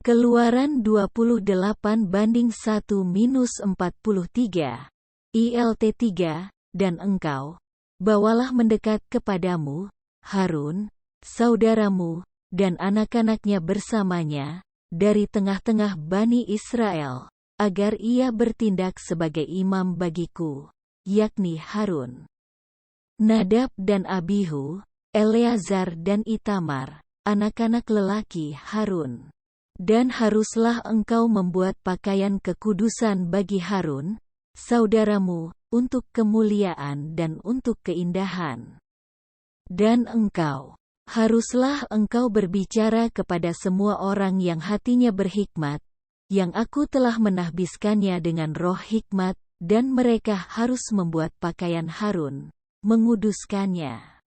Keluaran 28:1-43, ILT 3, dan engkau, bawalah mendekat kepadamu, Harun, saudaramu, dan anak-anaknya bersamanya, dari tengah-tengah Bani Israel, agar ia bertindak sebagai imam bagiku, yakni Harun. Nadab dan Abihu, Eleazar dan Itamar, anak-anak lelaki Harun. Dan haruslah engkau membuat pakaian kekudusan bagi Harun, saudaramu, untuk kemuliaan dan untuk keindahan. Dan haruslah engkau berbicara kepada semua orang yang hatinya berhikmat, yang aku telah menahbiskannya dengan roh hikmat, dan mereka harus membuat pakaian Harun, menguduskannya,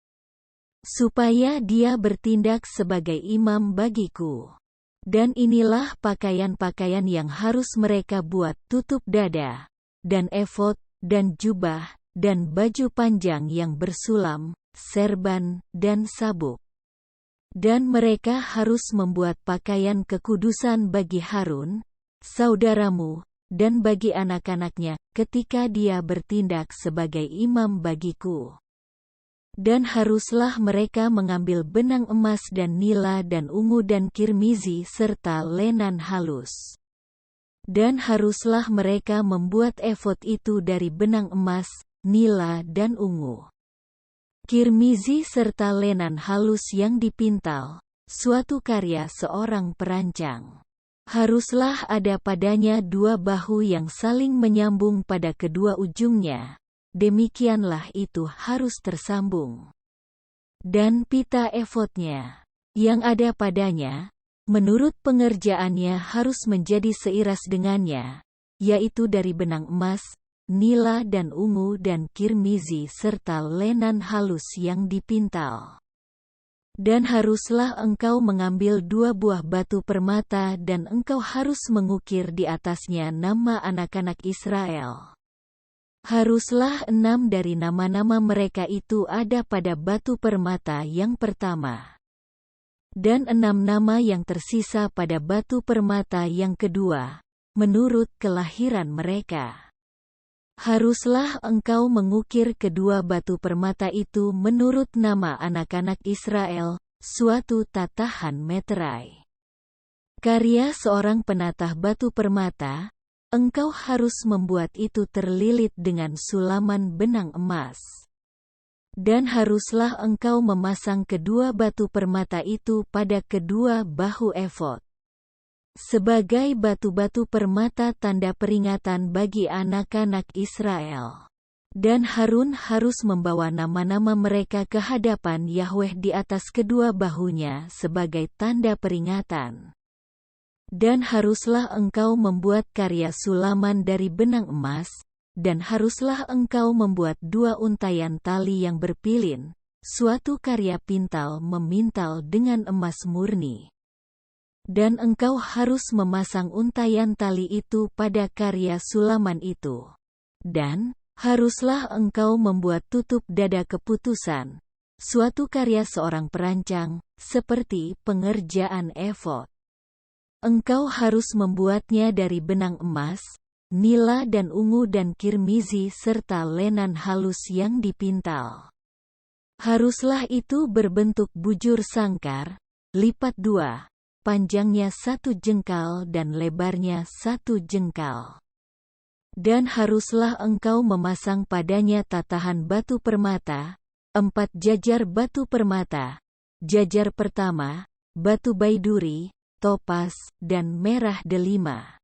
supaya dia bertindak sebagai imam bagiku. Dan inilah pakaian-pakaian yang harus mereka buat: tutup dada, dan efod, dan jubah, dan baju panjang yang bersulam, serban, dan sabuk. Dan mereka harus membuat pakaian kekudusan bagi Harun, saudaramu, dan bagi anak-anaknya, ketika dia bertindak sebagai imam bagiku. Dan haruslah mereka mengambil benang emas dan nila dan ungu dan kirmizi serta lenan halus. Dan haruslah mereka membuat efod itu dari benang emas, nila dan ungu, kirmizi serta lenan halus yang dipintal, suatu karya seorang perancang. Haruslah ada padanya 2 bahu yang saling menyambung pada kedua ujungnya. Demikianlah itu harus tersambung. Dan pita efodnya, yang ada padanya, menurut pengerjaannya harus menjadi seiras dengannya, yaitu dari benang emas, nila dan ungu dan kirmizi serta lenan halus yang dipintal. Dan haruslah engkau mengambil 2 buah batu permata dan engkau harus mengukir di atasnya nama anak-anak Israel. Haruslah 6 dari nama-nama mereka itu ada pada batu permata yang pertama, dan 6 nama yang tersisa pada batu permata yang kedua, menurut kelahiran mereka. Haruslah engkau mengukir kedua batu permata itu menurut nama anak-anak Israel, suatu tatahan meterai. Karya seorang penatah batu permata. Engkau harus membuat itu terlilit dengan sulaman benang emas. Dan haruslah engkau memasang kedua batu permata itu pada kedua bahu efod, sebagai batu-batu permata tanda peringatan bagi anak-anak Israel. Dan Harun harus membawa nama-nama mereka ke hadapan Yahweh di atas kedua bahunya sebagai tanda peringatan. Dan haruslah engkau membuat karya sulaman dari benang emas, dan haruslah engkau membuat 2 untayan tali yang berpilin, suatu karya pintal memintal dengan emas murni. Dan engkau harus memasang untayan tali itu pada karya sulaman itu. Dan haruslah engkau membuat tutup dada keputusan, suatu karya seorang perancang, seperti pengerjaan efod. Engkau harus membuatnya dari benang emas, nila dan ungu dan kirmizi serta lenan halus yang dipintal. Haruslah itu berbentuk bujur sangkar, lipat 2, panjangnya 1 jengkal dan lebarnya 1 jengkal. Dan haruslah engkau memasang padanya tatahan batu permata, 4 jajar batu permata, jajar pertama, batu baiduri, topas, dan merah delima.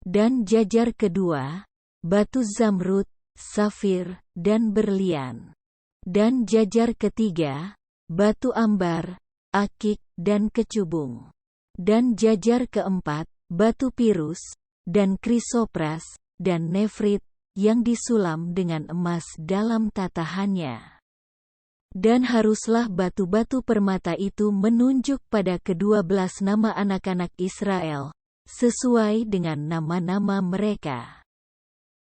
Dan jajar kedua, batu zamrud, safir, dan berlian. Dan jajar ketiga, batu ambar, akik, dan kecubung. Dan jajar keempat, batu pirus, dan krisopras, dan nefrit, yang disulam dengan emas dalam tatahannya. Dan haruslah batu-batu permata itu menunjuk pada ke-12 nama anak-anak Israel, sesuai dengan nama-nama mereka.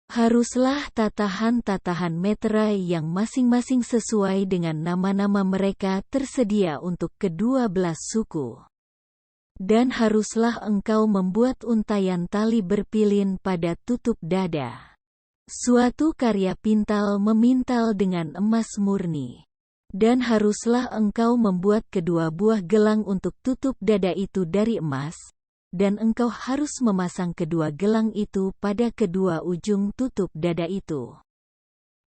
Haruslah tatahan-tatahan meterai yang masing-masing sesuai dengan nama-nama mereka tersedia untuk ke-12 suku. Dan haruslah engkau membuat untayan tali berpilin pada tutup dada. Suatu karya pintal memintal dengan emas murni. Dan haruslah engkau membuat kedua buah gelang untuk tutup dada itu dari emas, dan engkau harus memasang kedua gelang itu pada kedua ujung tutup dada itu.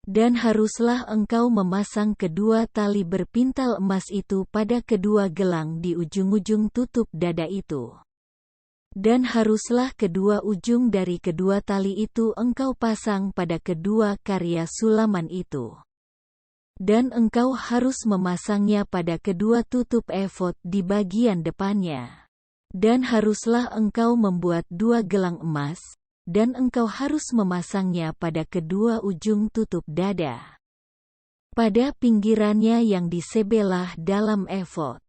Dan haruslah engkau memasang kedua tali berpintal emas itu pada kedua gelang di ujung-ujung tutup dada itu. Dan haruslah kedua ujung dari kedua tali itu engkau pasang pada kedua karya sulaman itu. Dan engkau harus memasangnya pada kedua tutup efod di bagian depannya. Dan haruslah engkau membuat dua gelang emas, dan engkau harus memasangnya pada kedua ujung tutup dada, pada pinggirannya yang disebelah dalam efod.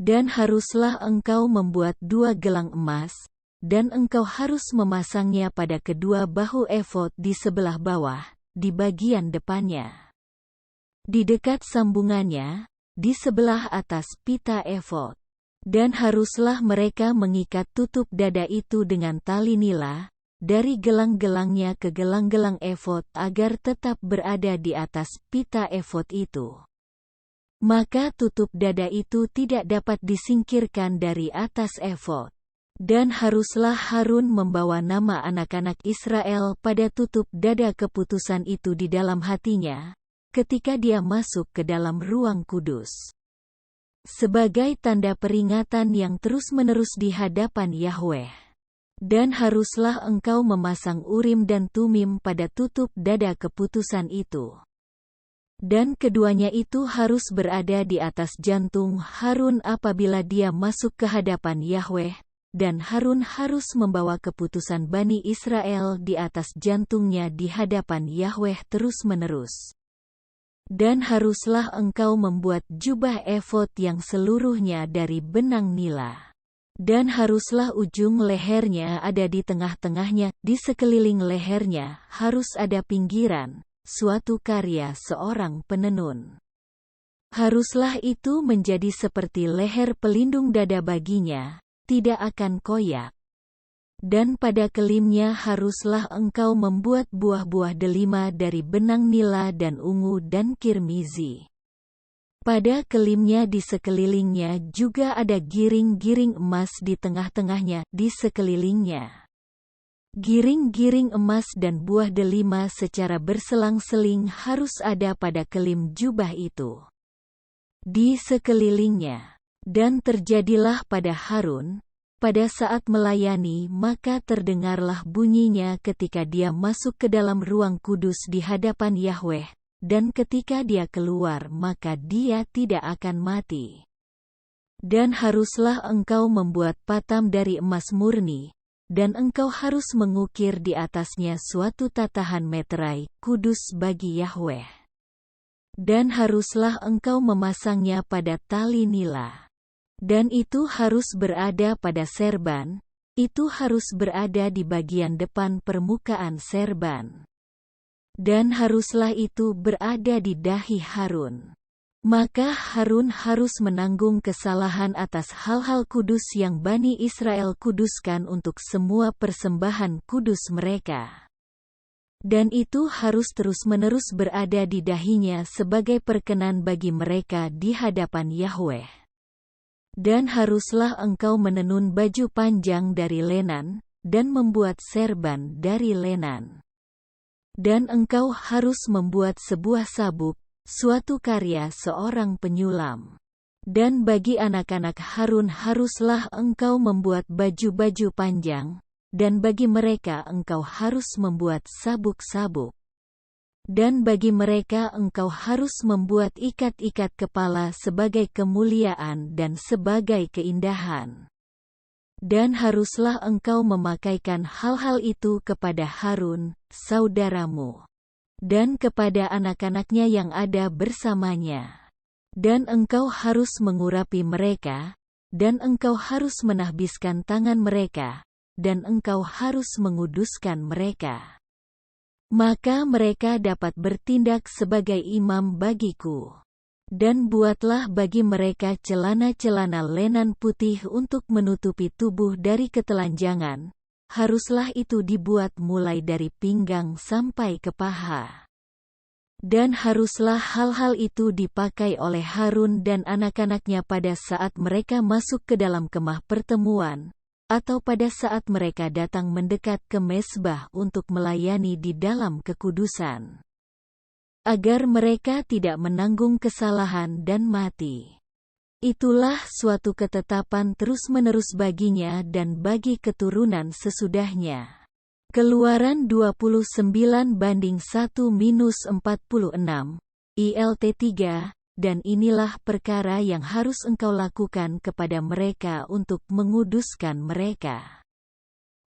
Dan haruslah engkau membuat dua gelang emas, dan engkau harus memasangnya pada kedua bahu efod di sebelah bawah, di bagian depannya, di dekat sambungannya, di sebelah atas pita efod. Dan haruslah mereka mengikat tutup dada itu dengan tali nila, dari gelang-gelangnya ke gelang-gelang efod agar tetap berada di atas pita efod itu. Maka tutup dada itu tidak dapat disingkirkan dari atas efod. Dan haruslah Harun membawa nama anak-anak Israel pada tutup dada keputusan itu di dalam hatinya, ketika dia masuk ke dalam ruang kudus, sebagai tanda peringatan yang terus-menerus di hadapan Yahweh. Dan haruslah engkau memasang Urim dan Tumim pada tutup dada keputusan itu. Dan keduanya itu harus berada di atas jantung Harun apabila dia masuk ke hadapan Yahweh, dan Harun harus membawa keputusan Bani Israel di atas jantungnya di hadapan Yahweh terus-menerus. Dan haruslah engkau membuat jubah efod yang seluruhnya dari benang nila. Dan haruslah ujung lehernya ada di tengah-tengahnya, di sekeliling lehernya harus ada pinggiran, suatu karya seorang penenun. Haruslah itu menjadi seperti leher pelindung dada baginya, tidak akan koyak. Dan pada kelimnya haruslah engkau membuat buah-buah delima dari benang nila dan ungu dan kirmizi. Pada kelimnya di sekelilingnya juga ada giring-giring emas di tengah-tengahnya di sekelilingnya. Giring-giring emas dan buah delima secara berselang-seling harus ada pada kelim jubah itu, di sekelilingnya. Dan terjadilah pada Harun, pada saat melayani maka terdengarlah bunyinya ketika dia masuk ke dalam ruang kudus di hadapan Yahweh. Dan ketika dia keluar maka dia tidak akan mati. Dan haruslah engkau membuat patam dari emas murni, dan engkau harus mengukir di atasnya suatu tatahan meterai, kudus bagi Yahweh. Dan haruslah engkau memasangnya pada tali nila. Dan itu harus berada pada serban, itu harus berada di bagian depan permukaan serban. Dan haruslah itu berada di dahi Harun. Maka Harun harus menanggung kesalahan atas hal-hal kudus yang Bani Israel kuduskan untuk semua persembahan kudus mereka. Dan itu harus terus-menerus berada di dahinya sebagai perkenan bagi mereka di hadapan Yahweh. Dan haruslah engkau menenun baju panjang dari lenan, dan membuat serban dari lenan. Dan engkau harus membuat sebuah sabuk, suatu karya seorang penyulam. Dan bagi anak-anak Harun haruslah engkau membuat baju-baju panjang, dan bagi mereka engkau harus membuat sabuk-sabuk. Dan bagi mereka engkau harus membuat ikat-ikat kepala sebagai kemuliaan dan sebagai keindahan. Dan haruslah engkau memakaikan hal-hal itu kepada Harun, saudaramu, dan kepada anak-anaknya yang ada bersamanya. Dan engkau harus mengurapi mereka, dan engkau harus menahbiskan tangan mereka, dan engkau harus menguduskan mereka. Maka mereka dapat bertindak sebagai imam bagiku. Dan buatlah bagi mereka celana-celana lenan putih untuk menutupi tubuh dari ketelanjangan. Haruslah itu dibuat mulai dari pinggang sampai ke paha. Dan haruslah hal-hal itu dipakai oleh Harun dan anak-anaknya pada saat mereka masuk ke dalam kemah pertemuan, atau pada saat mereka datang mendekat ke mezbah untuk melayani di dalam kekudusan. Agar mereka tidak menanggung kesalahan dan mati. Itulah suatu ketetapan terus-menerus baginya dan bagi keturunan sesudahnya. Keluaran 29:1-46, ILT 3, dan inilah perkara yang harus engkau lakukan kepada mereka untuk menguduskan mereka.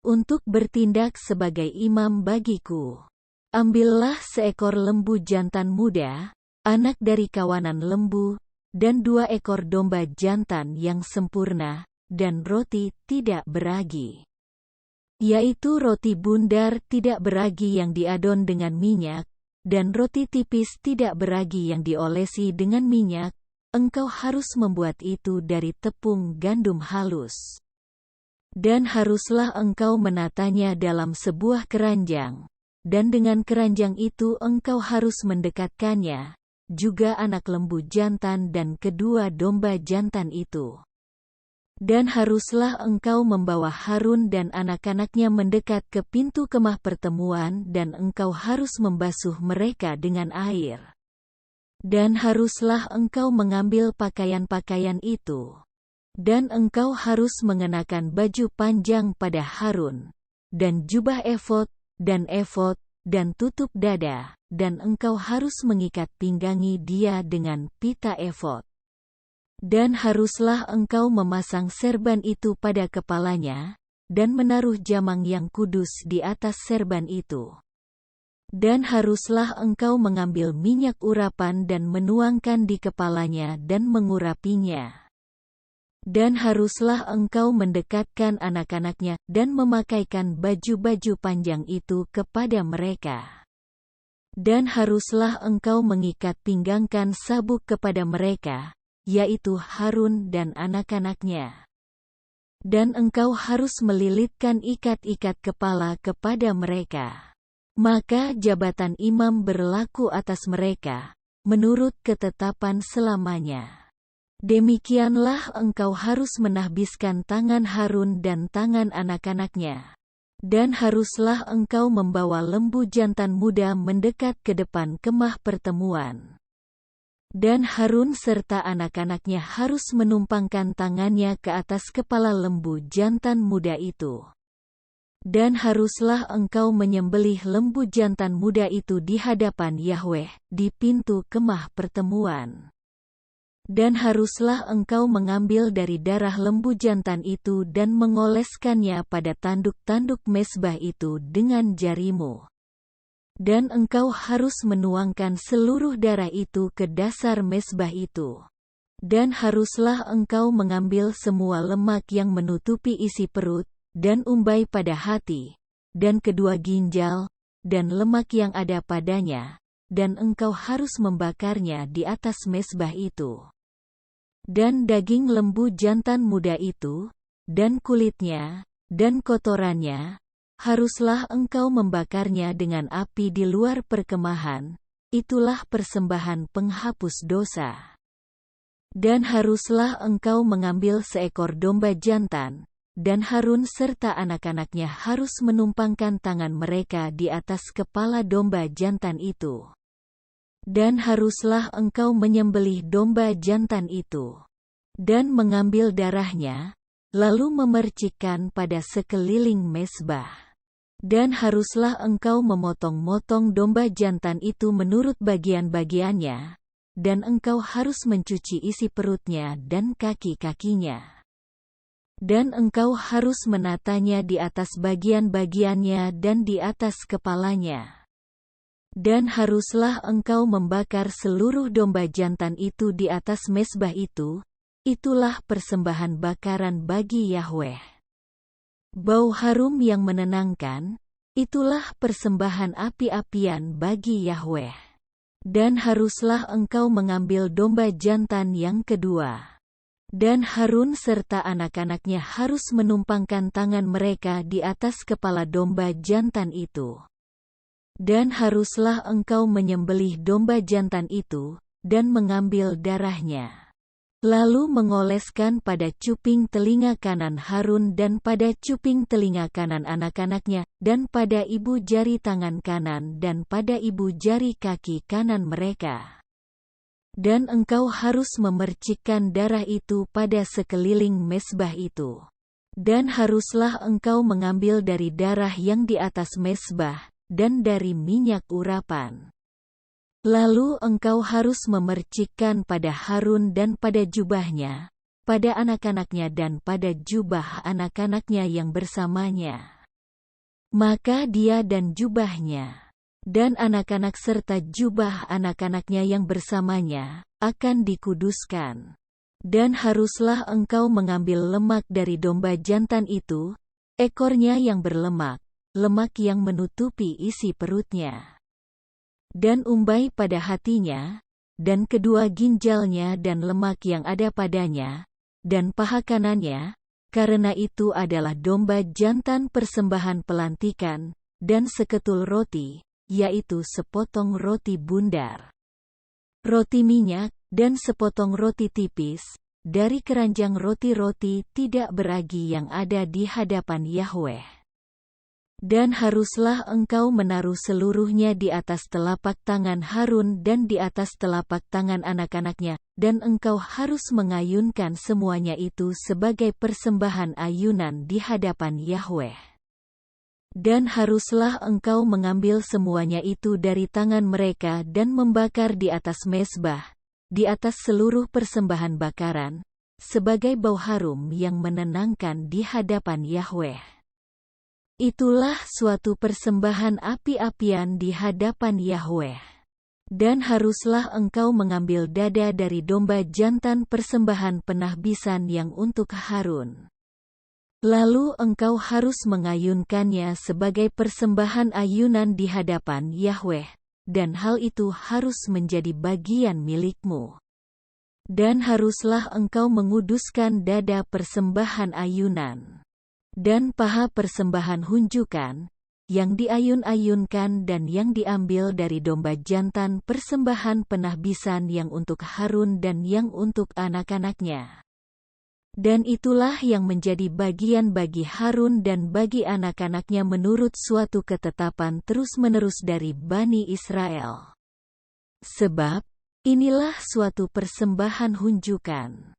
Untuk bertindak sebagai imam bagiku. Ambillah seekor lembu jantan muda, anak dari kawanan lembu, dan 2 ekor domba jantan yang sempurna, dan roti tidak beragi. Yaitu roti bundar tidak beragi yang diadon dengan minyak, dan roti tipis tidak beragi yang diolesi dengan minyak. Engkau harus membuat itu dari tepung gandum halus. Dan haruslah engkau menatanya dalam sebuah keranjang. Dan dengan keranjang itu engkau harus mendekatkannya, juga anak lembu jantan dan kedua domba jantan itu. Dan haruslah engkau membawa Harun dan anak-anaknya mendekat ke pintu kemah pertemuan dan engkau harus membasuh mereka dengan air. Dan haruslah engkau mengambil pakaian-pakaian itu. Dan engkau harus mengenakan baju panjang pada Harun, dan jubah efod, dan tutup dada, dan engkau harus mengikat pinggangi dia dengan pita efod. Dan haruslah engkau memasang serban itu pada kepalanya, dan menaruh jamang yang kudus di atas serban itu. Dan haruslah engkau mengambil minyak urapan dan menuangkan di kepalanya dan mengurapinya. Dan haruslah engkau mendekatkan anak-anaknya, dan memakaikan baju-baju panjang itu kepada mereka. Dan haruslah engkau mengikat pinggangkan sabuk kepada mereka, yaitu Harun dan anak-anaknya. Dan engkau harus melilitkan ikat-ikat kepala kepada mereka. Maka jabatan imam berlaku atas mereka, menurut ketetapan selamanya. Demikianlah engkau harus menahbiskan tangan Harun dan tangan anak-anaknya. Dan haruslah engkau membawa lembu jantan muda mendekat ke depan kemah pertemuan. Dan Harun serta anak-anaknya harus menumpangkan tangannya ke atas kepala lembu jantan muda itu. Dan haruslah engkau menyembelih lembu jantan muda itu di hadapan Yahweh, di pintu kemah pertemuan. Dan haruslah engkau mengambil dari darah lembu jantan itu dan mengoleskannya pada tanduk-tanduk mezbah itu dengan jarimu. Dan engkau harus menuangkan seluruh darah itu ke dasar mezbah itu. Dan haruslah engkau mengambil semua lemak yang menutupi isi perut, dan umbai pada hati, dan kedua ginjal, dan lemak yang ada padanya, dan engkau harus membakarnya di atas mezbah itu. Dan daging lembu jantan muda itu, dan kulitnya, dan kotorannya, haruslah engkau membakarnya dengan api di luar perkemahan, itulah persembahan penghapus dosa. Dan haruslah engkau mengambil seekor domba jantan, dan Harun serta anak-anaknya harus menumpangkan tangan mereka di atas kepala domba jantan itu. Dan haruslah engkau menyembelih domba jantan itu, dan mengambil darahnya, lalu memercikkan pada sekeliling mezbah. Dan haruslah engkau memotong-motong domba jantan itu menurut bagian-bagiannya, dan engkau harus mencuci isi perutnya dan kaki-kakinya. Dan engkau harus menatanya di atas bagian-bagiannya dan di atas kepalanya. Dan haruslah engkau membakar seluruh domba jantan itu di atas mezbah itu, itulah persembahan bakaran bagi Yahweh. Bau harum yang menenangkan, itulah persembahan api-apian bagi Yahweh. Dan haruslah engkau mengambil domba jantan yang kedua. Dan Harun serta anak-anaknya harus menumpangkan tangan mereka di atas kepala domba jantan itu. Dan haruslah engkau menyembelih domba jantan itu, dan mengambil darahnya. Lalu mengoleskan pada cuping telinga kanan Harun dan pada cuping telinga kanan anak-anaknya, dan pada ibu jari tangan kanan dan pada ibu jari kaki kanan mereka. Dan engkau harus memercikkan darah itu pada sekeliling mezbah itu. Dan haruslah engkau mengambil dari darah yang di atas mezbah, dan dari minyak urapan. Lalu engkau harus memercikkan pada Harun dan pada jubahnya, pada anak-anaknya dan pada jubah anak-anaknya yang bersamanya. Maka dia dan jubahnya, dan anak-anak serta jubah anak-anaknya yang bersamanya, akan dikuduskan. Dan haruslah engkau mengambil lemak dari domba jantan itu, ekornya yang berlemak, lemak yang menutupi isi perutnya. Dan umbai pada hatinya, dan kedua ginjalnya dan lemak yang ada padanya, dan paha kanannya, karena itu adalah domba jantan persembahan pelantikan, dan seketul roti, yaitu sepotong roti bundar. Roti minyak, dan sepotong roti tipis, dari keranjang roti-roti tidak beragi yang ada di hadapan Yahweh. Dan haruslah engkau menaruh seluruhnya di atas telapak tangan Harun dan di atas telapak tangan anak-anaknya, dan engkau harus mengayunkan semuanya itu sebagai persembahan ayunan di hadapan Yahweh. Dan haruslah engkau mengambil semuanya itu dari tangan mereka dan membakar di atas mezbah, di atas seluruh persembahan bakaran, sebagai bau harum yang menenangkan di hadapan Yahweh. Itulah suatu persembahan api-apian di hadapan Yahweh. Dan haruslah engkau mengambil dada dari domba jantan persembahan penahbisan yang untuk Harun. Lalu engkau harus mengayunkannya sebagai persembahan ayunan di hadapan Yahweh, dan hal itu harus menjadi bagian milikmu. Dan haruslah engkau menguduskan dada persembahan ayunan. Dan paha persembahan hunjukan, yang diayun-ayunkan dan yang diambil dari domba jantan persembahan penahbisan yang untuk Harun dan yang untuk anak-anaknya. Dan itulah yang menjadi bagian bagi Harun dan bagi anak-anaknya menurut suatu ketetapan terus-menerus dari Bani Israel. Sebab, inilah suatu persembahan hunjukan.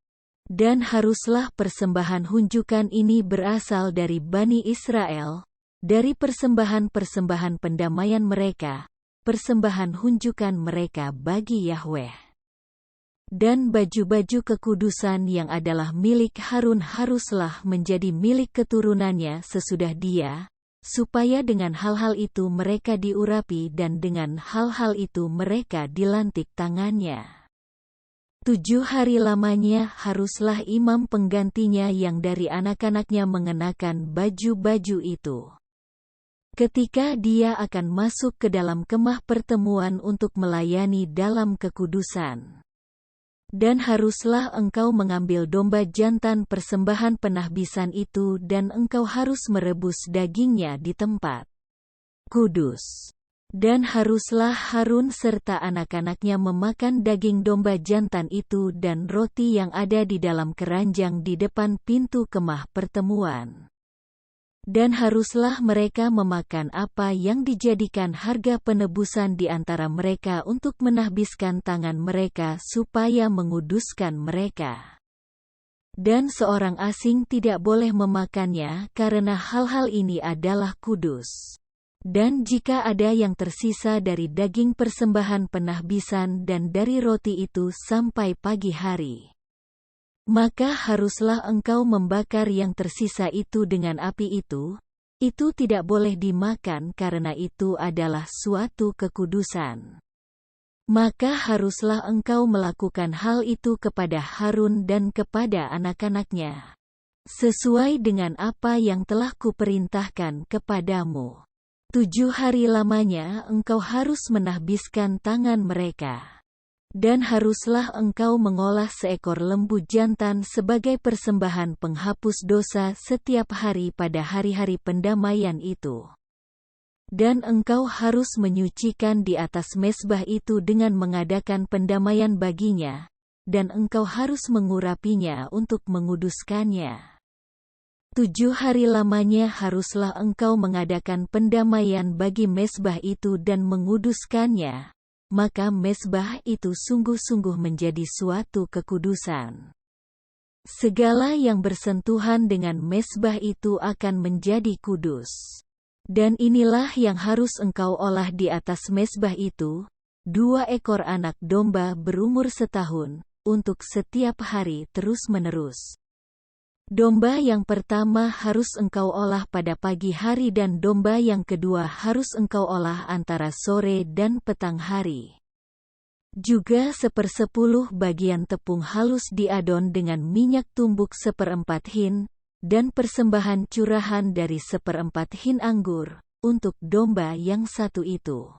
Dan haruslah persembahan hunjukan ini berasal dari Bani Israel, dari persembahan-persembahan pendamaian mereka, persembahan hunjukan mereka bagi Yahweh. Dan baju-baju kekudusan yang adalah milik Harun haruslah menjadi milik keturunannya sesudah dia, supaya dengan hal-hal itu mereka diurapi dan dengan hal-hal itu mereka dilantik tangannya. 7 hari lamanya haruslah imam penggantinya yang dari anak-anaknya mengenakan baju-baju itu. Ketika dia akan masuk ke dalam kemah pertemuan untuk melayani dalam kekudusan. Dan haruslah engkau mengambil domba jantan persembahan penahbisan itu dan engkau harus merebus dagingnya di tempat kudus. Dan haruslah Harun serta anak-anaknya memakan daging domba jantan itu dan roti yang ada di dalam keranjang di depan pintu kemah pertemuan. Dan haruslah mereka memakan apa yang dijadikan harga penebusan di antara mereka untuk menahbiskan tangan mereka supaya menguduskan mereka. Dan seorang asing tidak boleh memakannya karena hal-hal ini adalah kudus. Dan jika ada yang tersisa dari daging persembahan penahbisan dan dari roti itu sampai pagi hari, maka haruslah engkau membakar yang tersisa itu dengan api itu tidak boleh dimakan karena itu adalah suatu kekudusan. Maka haruslah engkau melakukan hal itu kepada Harun dan kepada anak-anaknya, sesuai dengan apa yang telah kuperintahkan kepadamu. 7 hari lamanya engkau harus menahbiskan tangan mereka. Dan haruslah engkau mengolah seekor lembu jantan sebagai persembahan penghapus dosa setiap hari pada hari-hari pendamaian itu. Dan engkau harus menyucikan di atas mezbah itu dengan mengadakan pendamaian baginya, dan engkau harus mengurapinya untuk menguduskannya. 7 hari lamanya haruslah engkau mengadakan pendamaian bagi mezbah itu dan menguduskannya. Maka mezbah itu sungguh-sungguh menjadi suatu kekudusan. Segala yang bersentuhan dengan mezbah itu akan menjadi kudus. Dan inilah yang harus engkau olah di atas mezbah itu, 2 ekor anak domba berumur setahun, untuk setiap hari terus-menerus. Domba yang pertama harus engkau olah pada pagi hari dan domba yang kedua harus engkau olah antara sore dan petang hari. Juga 1/10 bagian tepung halus diadon dengan minyak tumbuk 1/4 hin, dan persembahan curahan dari 1/4 hin anggur, untuk domba yang satu itu.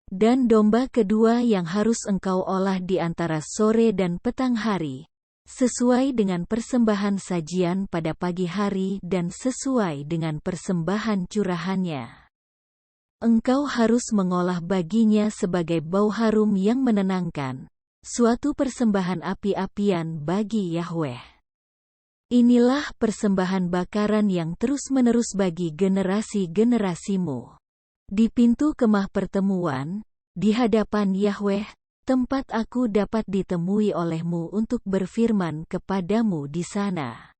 Dan domba kedua yang harus engkau olah di antara sore dan petang hari, sesuai dengan persembahan sajian pada pagi hari dan sesuai dengan persembahan curahannya. Engkau harus mengolah baginya sebagai bau harum yang menenangkan, suatu persembahan api-apian bagi Yahweh. Inilah persembahan bakaran yang terus-menerus bagi generasi-generasimu. Di pintu kemah pertemuan, di hadapan Yahweh, tempat aku dapat ditemui olehmu untuk berfirman kepadamu di sana.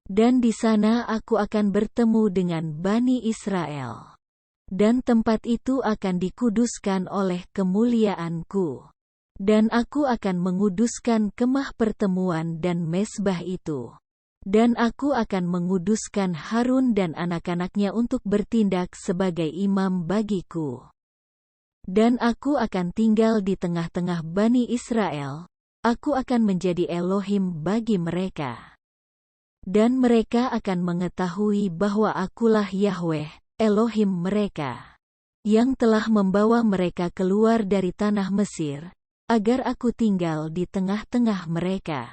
Dan di sana aku akan bertemu dengan Bani Israel. Dan tempat itu akan dikuduskan oleh kemuliaanku. Dan aku akan menguduskan kemah pertemuan dan mezbah itu. Dan aku akan menguduskan Harun dan anak-anaknya untuk bertindak sebagai imam bagiku. Dan aku akan tinggal di tengah-tengah Bani Israel, aku akan menjadi Elohim bagi mereka. Dan mereka akan mengetahui bahwa akulah Yahweh, Elohim mereka, yang telah membawa mereka keluar dari tanah Mesir, agar aku tinggal di tengah-tengah mereka.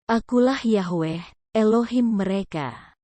Akulah Yahweh, Elohim mereka.